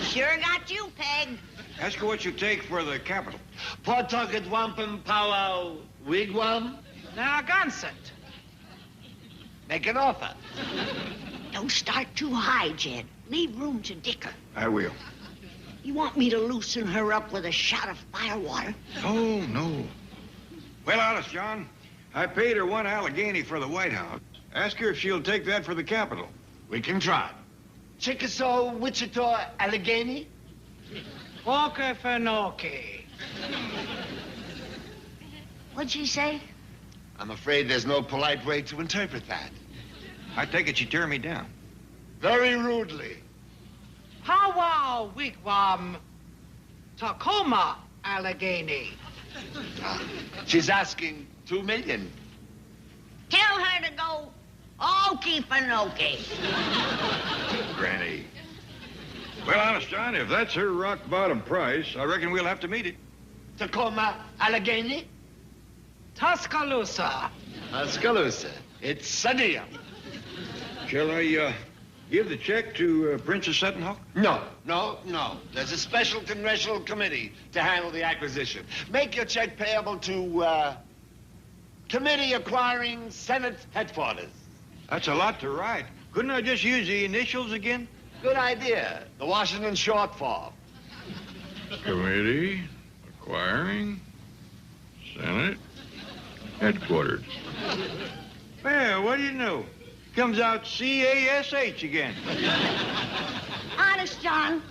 Sure got you pegged. Ask her what you take for the Capitol. Pawtucket wampum powwow wigwam. Narragansett. Make an offer. Don't start too high, Jed. Leave room to dicker. I will. You want me to loosen her up with a shot of firewater? Oh, no. Well, honest, John, I paid her $1 Allegheny for the White House. Ask her if she'll take that for the Capitol. We can try. Chickasaw, Wichita, Allegheny? Okefenokee. What'd she say? I'm afraid there's no polite way to interpret that. I take it she turned me down. Very rudely. Powwow, Wigwam, Tacoma, Allegheny. She's asking $2 million. Tell her to go Okefenokee. Granny. Well, honest, John, if that's her rock bottom price, I reckon we'll have to meet it. Tacoma, Allegheny? Tuscaloosa. Tuscaloosa. It's a deal. Shall I, give the check to Princess Sitting Hawk? No. There's a special congressional committee to handle the acquisition. Make your check payable to, Committee Acquiring Senate Headquarters. That's a lot to write. Couldn't I just use the initials again? Good idea. The Washington short form. Committee acquiring Senate headquarters. Well, what do you know? Comes out CASH again. Honest, John,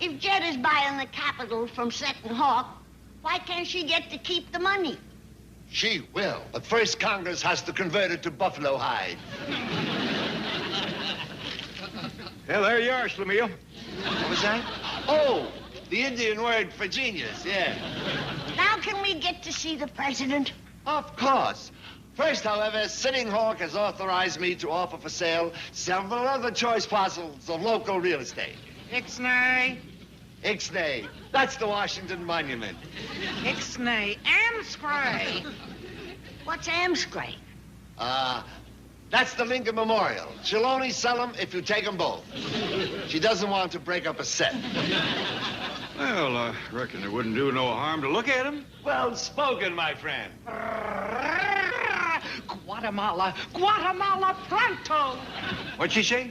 if Jed is buying the Capitol from Seton Hawk, why can't she get to keep the money? She will, but first Congress has to convert it to buffalo hide. Well, there you are, Schlemiel. What was that? Oh, the Indian word for genius, yeah. Now can we get to see the president? Of course. First, however, Sitting Hawk has authorized me to offer for sale several other choice parcels of local real estate. Ixnay, Ixnay. That's the Washington Monument. Ixnay, Amscray. What's Amscray? That's the Lincoln Memorial. She'll only sell them if you take them both. She doesn't want to break up a set. Well, I reckon it wouldn't do no harm to look at them. Well spoken, my friend. Guatemala, Guatemala pronto. What'd she say?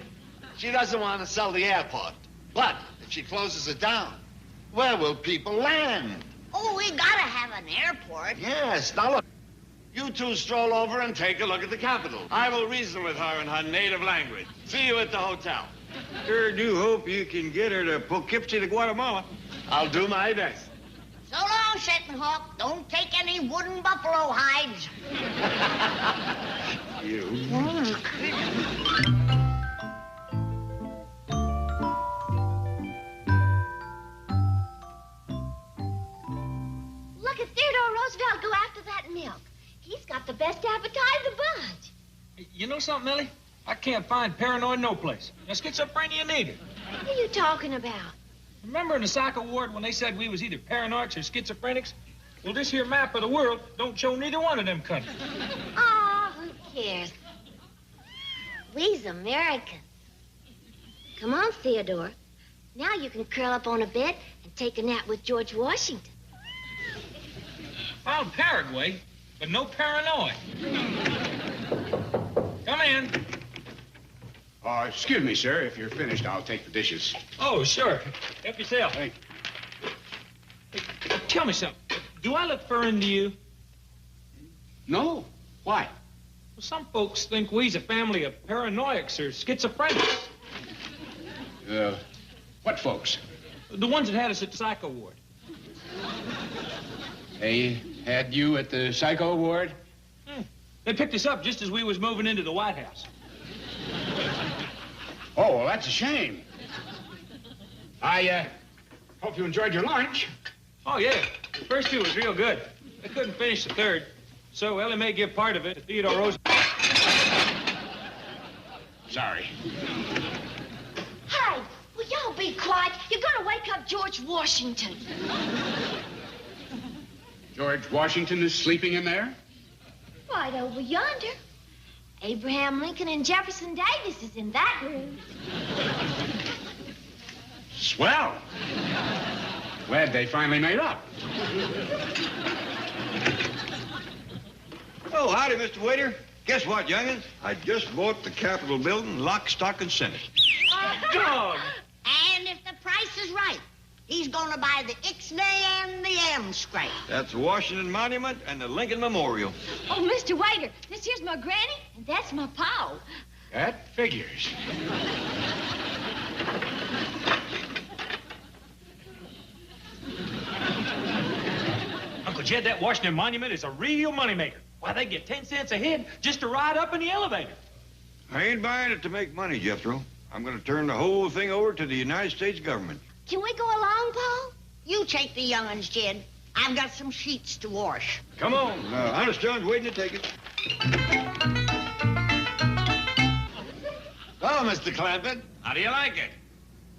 She doesn't want to sell the airport. But if she closes it down, where will people land? Oh, we gotta have an airport. Yes, now look. You two stroll over and take a look at the Capitol. I will reason with her in her native language. See you at the hotel. Sure do hope you can get her to Poughkeepsie to Guatemala. I'll do my best. So long, Seton Hawk. Don't take any wooden buffalo hides. You. Look at Theodore Roosevelt go after that milk. He's got the best appetite of the bunch. You know something, Millie? I can't find paranoid no place. Now, schizophrenia neither. What are you talking about? Remember in the psycho ward when they said we was either paranoics or schizophrenics? Well, this here map of the world don't show neither one of them countries. Oh, who cares? We's Americans. Come on, Theodore. Now you can curl up on a bed and take a nap with George Washington. Found Paraguay, but no paranoid. Come in. Excuse me, sir. If you're finished, I'll take the dishes. Oh, sure. Help yourself. Hey, tell me something. Do I look foreign to you? No. Why? Well, some folks think we's a family of paranoics or schizophrenics. What folks? The ones that had us at the psycho ward. They had you at the psycho ward? They picked us up just as we was moving into the White House. Oh, well, that's a shame. I hope you enjoyed your lunch. Oh, yeah. The first two was real good. They couldn't finish the third. So Ellie may give part of it to Theodore Roosevelt. Sorry. Hey, will y'all be quiet? You're gonna wake up George Washington. George Washington is sleeping in there? Right over yonder. Abraham Lincoln and Jefferson Davis is in that room. Swell. Glad they finally made up. Oh, howdy, Mr. Waiter. Guess what, youngins? I just bought the Capitol building, lock, stock, and sent it. Dog! And if the price is right, he's gonna buy the Ixnay and the Amscray. That's the Washington Monument and the Lincoln Memorial. Oh, Mr. Waiter, this here's my granny, and that's my pa. That figures. Uncle Jed, that Washington Monument is a real moneymaker. Why, they get 10 cents a head just to ride up in the elevator. I ain't buying it to make money, Jethro. I'm going to turn the whole thing over to the United States government. Can we go along, Pa? You take the young'uns, Jed. I've got some sheets to wash. Come on. Honest John's waiting to take it. Well, Mr. Clampett, how do you like it?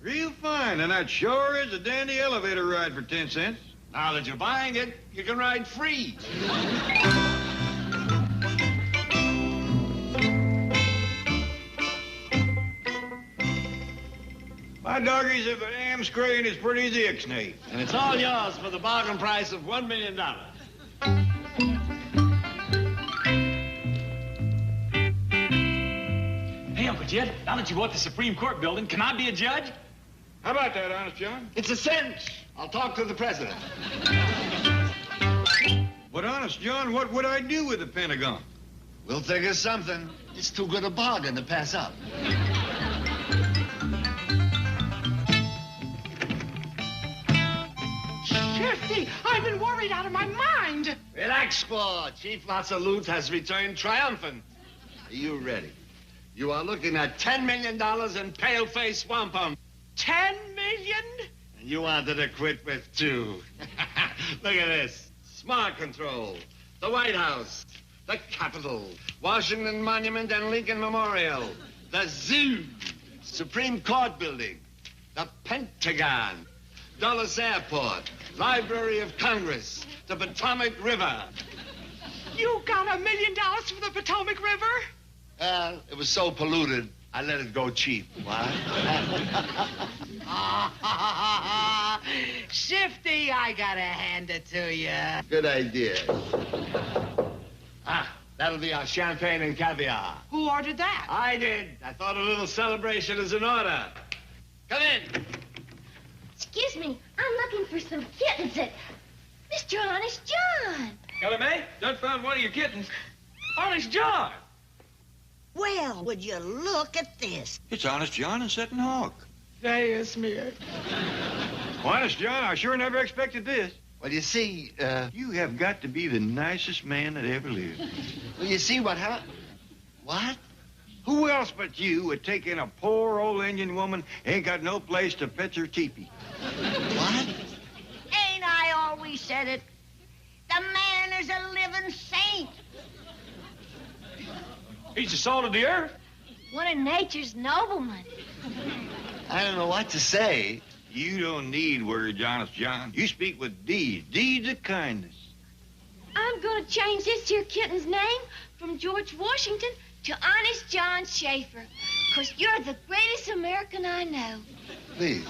Real fine, and that sure is a dandy elevator ride for 10 cents. Now that you're buying it, you can ride free. My doggies, if an Amscray is pretty the Ixnay. And it's all yours for the bargain price of $1 million. Hey, Uncle Jed, now that you bought the Supreme Court building, can I be a judge? How about that, Honest John? It's a cinch. I'll talk to the president. But Honest John, what would I do with the Pentagon? We'll figure something. It's too good a bargain to pass up. Shifty, I've been worried out of my mind. Relax, Sport. Chief Lassalute has returned triumphant. Are you ready? You are looking at $10 million in pale-faced wampum. 10 million? And you wanted to quit with 2. Look at this. Smart control. The White House. The Capitol. Washington Monument and Lincoln Memorial. The Zoo. Supreme Court Building. The Pentagon. Dulles Airport. Library of Congress. The Potomac River. You got $1 million for the Potomac River? It was so polluted, I let it go cheap. What? Shifty, I gotta hand it to you. Good idea. That'll be our champagne and caviar. Who ordered that? I did. I thought a little celebration is in order. Come in. Excuse me, I'm looking for some kittens at Mr. Honest John. Ellie Mae, done found one of your kittens. Honest John. Well, would you look at this? It's Honest John and Setting Hawk. There's me. Honest John, I sure never expected this. Well, you see, You have got to be the nicest man that ever lived. well, you see what happened? What? Who else but you would take in a poor old Indian woman ain't got no place to pitch her teepee? What? Ain't I always said it? The man is a living saint. He's the salt of the earth. One of nature's noblemen. I don't know what to say. You don't need words, Honest John. You speak with deeds of kindness. I'm gonna change this here kitten's name from George Washington to Honest John Schaefer. 'Cause you're the greatest American I know. Please,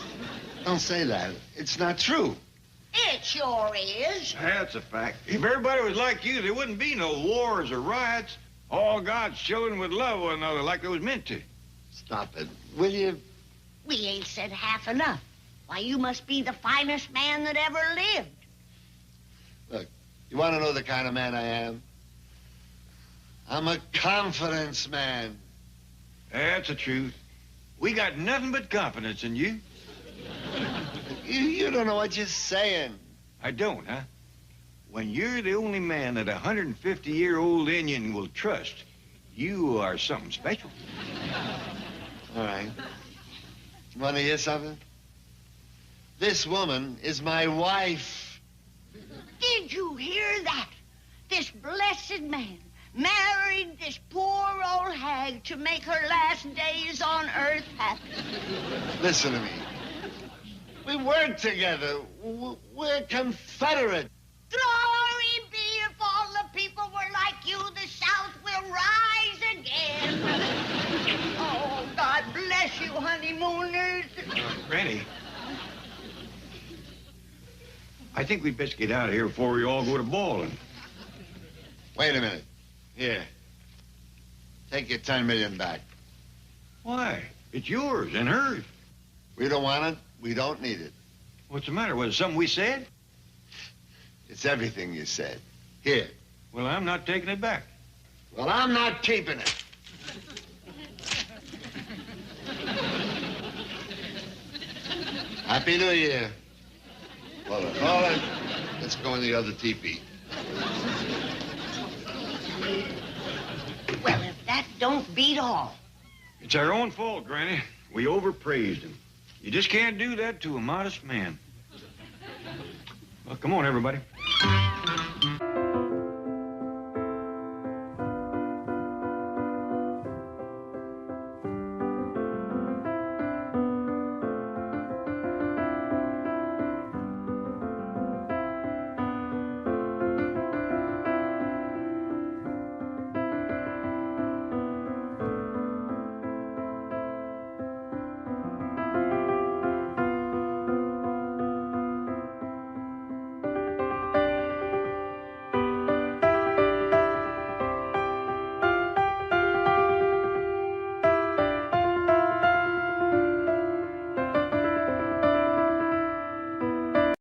don't say that. It's not true. It sure is. That's a fact. If everybody was like you, there wouldn't be no wars or riots. All God's children would love one another like they was meant to. Stop it, will you? We ain't said half enough. Why, you must be the finest man that ever lived. Look, you want to know the kind of man I am? I'm a confidence man. That's the truth. We got nothing but confidence in you. You don't know what you're saying. I don't, huh? When you're the only man that a 150-year-old Indian will trust, you are something special. All right. You want to hear something? This woman is my wife. Did you hear that? This blessed man married this poor old hag to make her last days on earth happy. Listen to me. We work together. We're Confederate. Glory be if all the people were like you, the South will rise again. Oh, God bless you, honeymooners. Granny, I think we'd best get out of here before we all go to bawling. Wait a minute. Here. Take your 10 million back. Why? It's yours and hers. We don't want it. We don't need it. What's the matter? Was it something we said? It's everything you said. Here. Well, I'm not taking it back. Well, I'm not keeping it. Happy New Year. Well, all right. Let's go in the other teepee. Well, if that don't beat all. It's our own fault, Granny. We overpraised him. You just can't do that to a modest man. Well, come on, everybody.